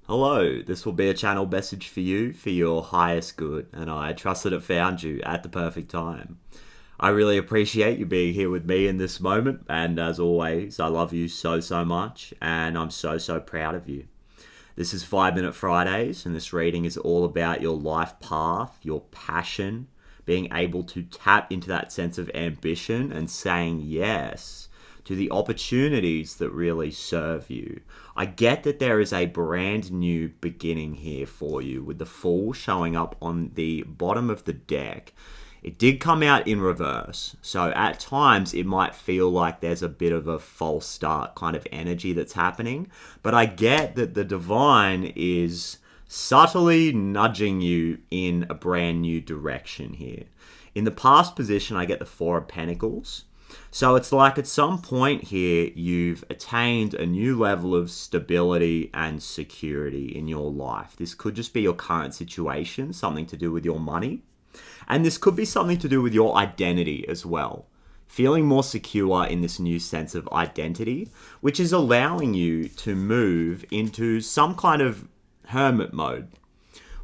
Hello, this will be a channel message for you for your highest good, and I trust that it found you at the perfect time. I really appreciate you being here with me in this moment, and as always, I love you so much, and I'm so proud of you. This is 5 Minute Fridays, and this reading is all about your life path, your passion, being able to tap into that sense of ambition and saying yes to the opportunities that really serve you. I get that there is a brand new beginning here for you with the Fool showing up on the bottom of the deck. It did come out in reverse, so at times it might feel like there's a bit of a false start kind of energy that's happening, but I get that the divine is subtly nudging you in a brand new direction here. In the past position, I get the Four of Pentacles. So it's like at some point here, you've attained a new level of stability and security in your life. This could just be your current situation, something to do with your money. And this could be something to do with your identity as well. Feeling more secure in this new sense of identity, which is allowing you to move into some kind of hermit mode,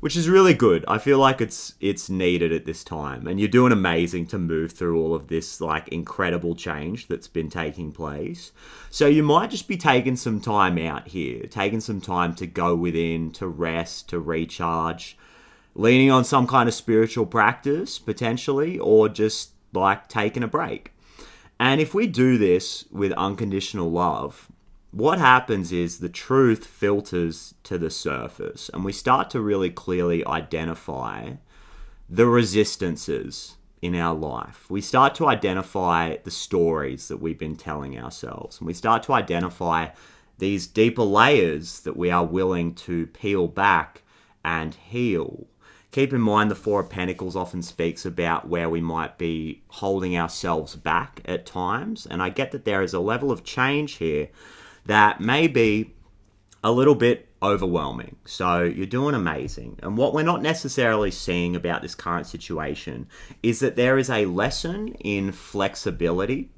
which is really good. I feel like it's needed at this time, and you're doing amazing to move through all of this like incredible change that's been taking place. So you might just be taking some time out here, taking some time to go within, to rest, to recharge, leaning on some kind of spiritual practice potentially, or just like taking a break. And if we do this with unconditional love, what happens is the truth filters to the surface, and we start to really clearly identify the resistances in our life. We start to identify the stories that we've been telling ourselves, and we start to identify these deeper layers that we are willing to peel back and heal. Keep in mind the Four of Pentacles often speaks about where we might be holding ourselves back at times, and I get that there is a level of change here that may be a little bit overwhelming. So you're doing amazing. And what we're not necessarily seeing about this current situation is that there is a lesson in flexibility,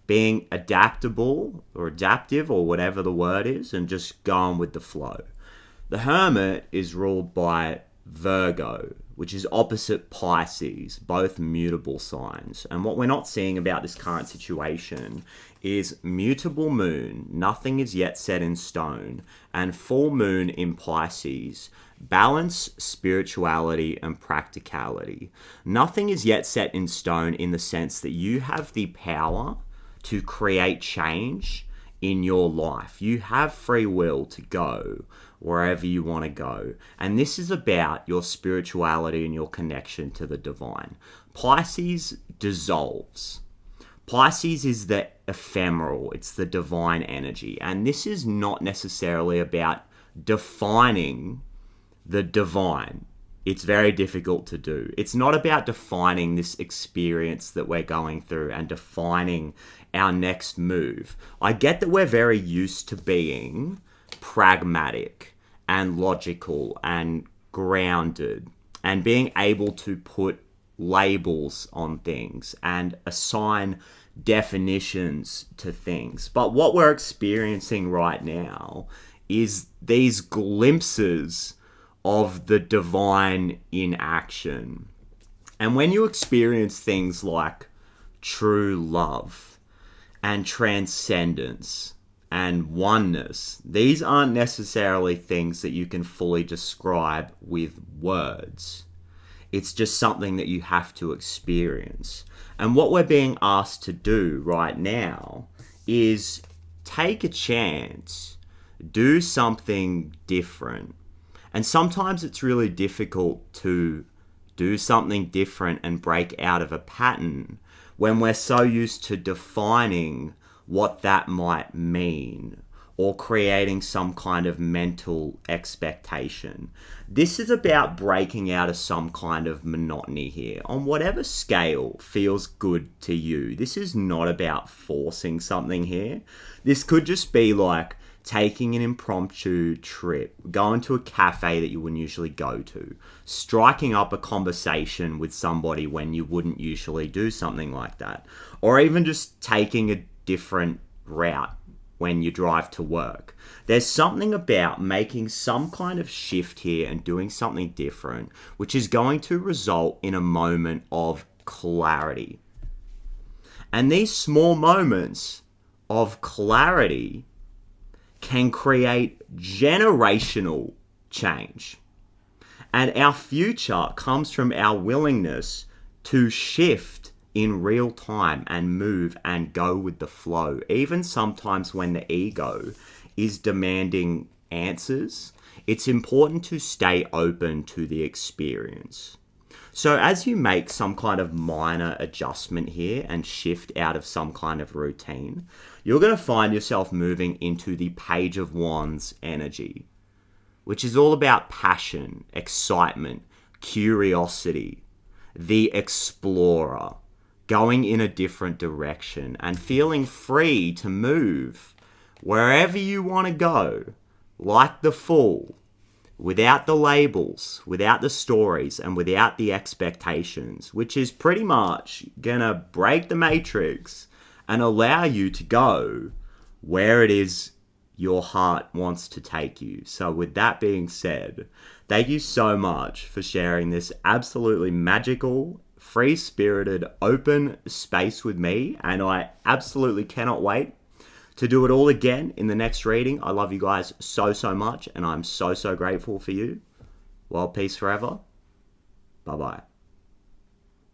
being adaptable or adaptive or whatever the word is, and just going with the flow. The Hermit is ruled by Virgo, which is opposite Pisces, both mutable signs. And what we're not seeing about this current situation is mutable moon, nothing is yet set in stone, and full moon in Pisces, balance, spirituality, and practicality. Nothing is yet set in stone in the sense that you have the power to create change in your life. You have free will to go wherever you want to go. And this is about your spirituality and your connection to the divine. Pisces dissolves. Pisces is the ephemeral, it's the divine energy. And this is not necessarily about defining the divine. It's very difficult to do. It's not about defining this experience that we're going through and defining our next move. I get that we're very used to being pragmatic and logical and grounded and being able to put labels on things and assign definitions to things. But what we're experiencing right now is these glimpses of the divine in action. And when you experience things like true love and transcendence and oneness, these aren't necessarily things that you can fully describe with words. It's just something that you have to experience. And what we're being asked to do right now is take a chance, do something different. And sometimes it's really difficult to do something different and break out of a pattern when we're so used to defining what that might mean or creating some kind of mental expectation. This is about breaking out of some kind of monotony here on whatever scale feels good to you. This is not about forcing something here. This could just be like taking an impromptu trip, going to a cafe that you wouldn't usually go to, striking up a conversation with somebody when you wouldn't usually do something like that, or even just taking a different route when you drive to work. There's something about making some kind of shift here and doing something different, which is going to result in a moment of clarity. And these small moments of clarity can create generational change. And our future comes from our willingness to shift in real time and move and go with the flow. Even sometimes when the ego is demanding answers, it's important to stay open to the experience. So as you make some kind of minor adjustment here and shift out of some kind of routine, you're going to find yourself moving into the Page of Wands energy, which is all about passion, excitement, curiosity, the explorer, going in a different direction and feeling free to move wherever you want to go, like the Fool, without the labels, without the stories, and without the expectations, which is pretty much gonna break the matrix and allow you to go where it is your heart wants to take you. So with that being said, thank you so much for sharing this absolutely magical, free-spirited, open space with me, and I absolutely cannot wait to do it all again in the next reading. I love you guys so, so much, and I'm so, so grateful for you. Well, peace forever. Bye-bye.